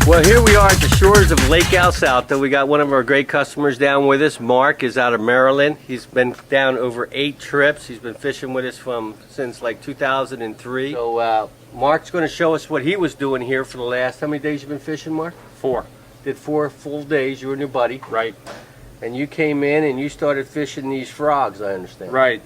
Well, here we are at the shores of Lake El Salto. We got one of our great customers down with us. Mark is out of Maryland. He's been down over 8 trips. He's been fishing with us since like 2003. So Mark's going to show us what he was doing here for the last, how many days you been fishing, Mark? 4. Did 4 full days. You and your buddy. Right. And you came in and you started fishing these frogs, I understand. Right.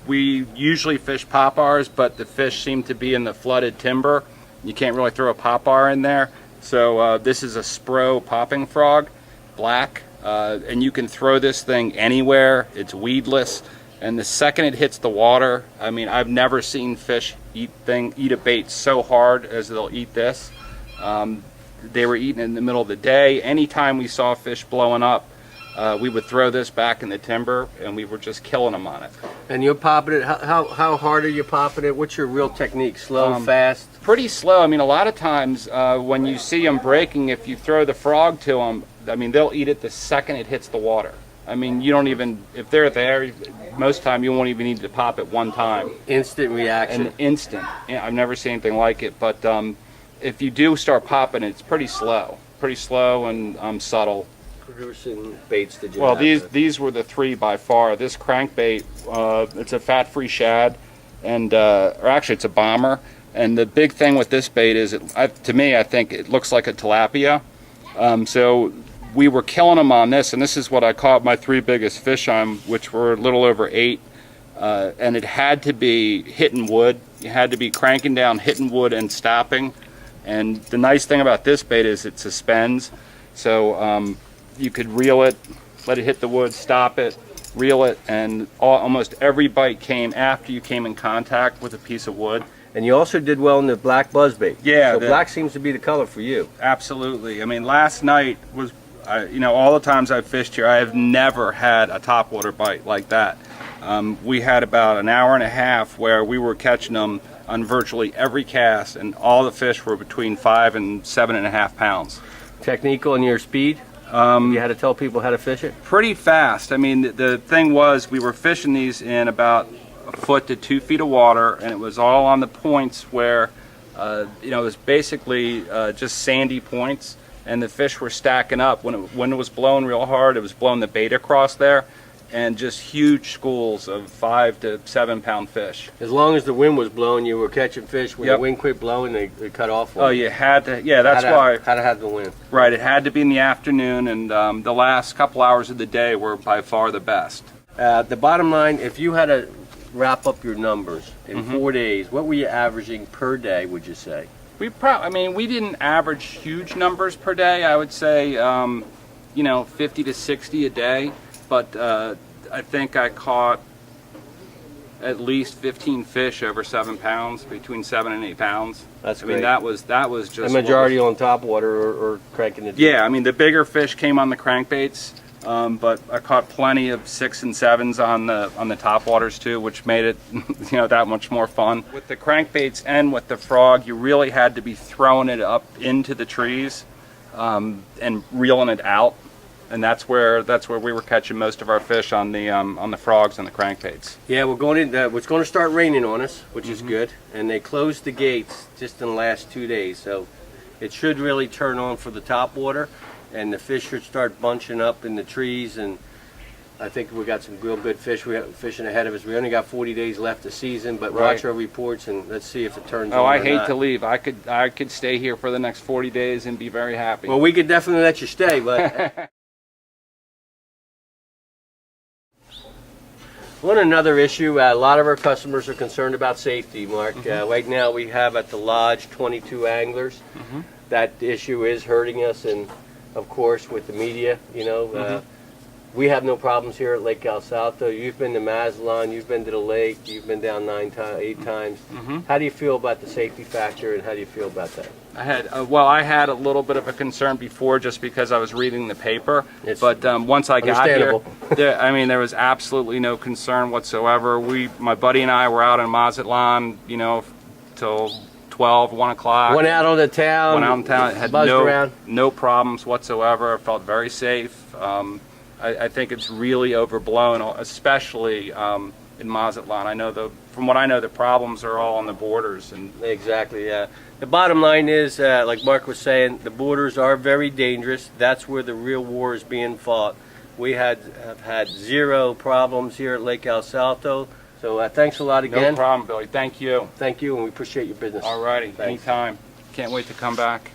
We usually fish poppars, but the fish seem to be in the flooded timber. You can't really throw a poppar in there. So this is a Spro popping frog, black, and you can throw this thing anywhere. It's weedless, and the second it hits the water, I mean, I've never seen fish eat a bait so hard as they'll eat this. They were eating in the middle of the day. Anytime we saw fish blowing up, we would throw this back in the timber, and we were just killing them on it. And you're popping it, how hard are you popping it? What's your real technique? Slow, fast? Pretty slow. I mean, a lot of times when you see them breaking, if you throw the frog to them, I mean, they'll eat it the second it hits the water. I mean, you don't even, if they're there, most time you won't even need to pop it one time. Instant reaction. An instant. Yeah, I've never seen anything like it, but if you do start popping, it's pretty slow and subtle. Producing baits did you Well, have these were the 3 by far. This crankbait, it's a fat-free shad, and or actually it's a bomber. And the big thing with this bait is, to me, I think it looks like a tilapia. So we were killing them on this, and this is what I caught my 3 biggest fish on, which were a little over 8. And it had to be hitting wood. You had to be cranking down, hitting wood, and stopping. And the nice thing about this bait is it suspends. So you could reel it, let it hit the wood, stop it, reel it, and almost every bite came after you came in contact with a piece of wood. And you also did well in the black buzzbait. Yeah. So black seems to be the color for you. Absolutely. I mean, last night was, you know, all the times I've fished here, I have never had a topwater bite like that. We had about an hour and a half where we were catching them on virtually every cast, and all the fish were between 5 and 7.5 pounds. Technical and your speed? You had to tell people how to fish it? Pretty fast. I mean, the thing was, we were fishing these in about 1 foot to 2 feet of water, and it was all on the points where, you know, it was basically just sandy points, and the fish were stacking up. When it was blowing real hard, it was blowing the bait across there, and just huge schools of 5 to 7 pound fish. As long as the wind was blowing, you were catching fish. When the wind quit blowing, they cut off. Oh, you had to, yeah, that's why. Had to have the wind. Right, it had to be in the afternoon, and the last couple hours of the day were by far the best. The bottom line, if you had to wrap up your numbers in 4 days, what were you averaging per day, would you say? I mean, we didn't average huge numbers per day. I would say, you know, 50 to 60 a day. But I think I caught at least 15 fish over 7 pounds, between 7 and 8 pounds. That's great. I mean, that was just the majority on top water or cranking it. Yeah, I mean, the bigger fish came on the crankbaits, but I caught plenty of 6 and 7s on the top waters too, which made it, you know, that much more fun. With the crankbaits and with the frog, you really had to be throwing it up into the trees and reeling it out. And that's where we were catching most of our fish, on the frogs and the crankbaits. Yeah, we're going in. It's going to start raining on us, which is good. And they closed the gates just in the last 2 days, so it should really turn on for the top water, and the fish should start bunching up in the trees. And I think we got some real good fish. We have fishing ahead of us. We only got 40 days left of season, but watch our reports and let's see if it turns on. Oh, I hate to leave. I could stay here for the next 40 days and be very happy. Well, we could definitely let you stay, but. Another issue, a lot of our customers are concerned about safety, Mark. Right now we have at the lodge 22 anglers. That issue is hurting us, and of course with the media, you know, we have no problems here at Lake El Salto. You've been to Mazatlan, you've been to the lake, you've been down 8 times. How do you feel about the safety factor, and how do you feel about that? I had a little bit of a concern before, just because I was reading the paper. But once I got here, there was absolutely no concern whatsoever. My buddy and I were out in Mazatlan, you know, till 12, 1 o'clock. Went out on the town. Went out in town. Had no problems whatsoever. I felt very safe. I think it's really overblown, especially in Mazatlan. I know from what I know, the problems are all on the borders. And Exactly, yeah. The bottom line is, like Mark was saying, the borders are very dangerous. That's where the real war is being fought. We have had zero problems here at Lake El Salto. So thanks a lot again. no problem, Billy. Thank you. Thank you, and we appreciate your business. All righty, Thanks. anytime. Can't wait to come back.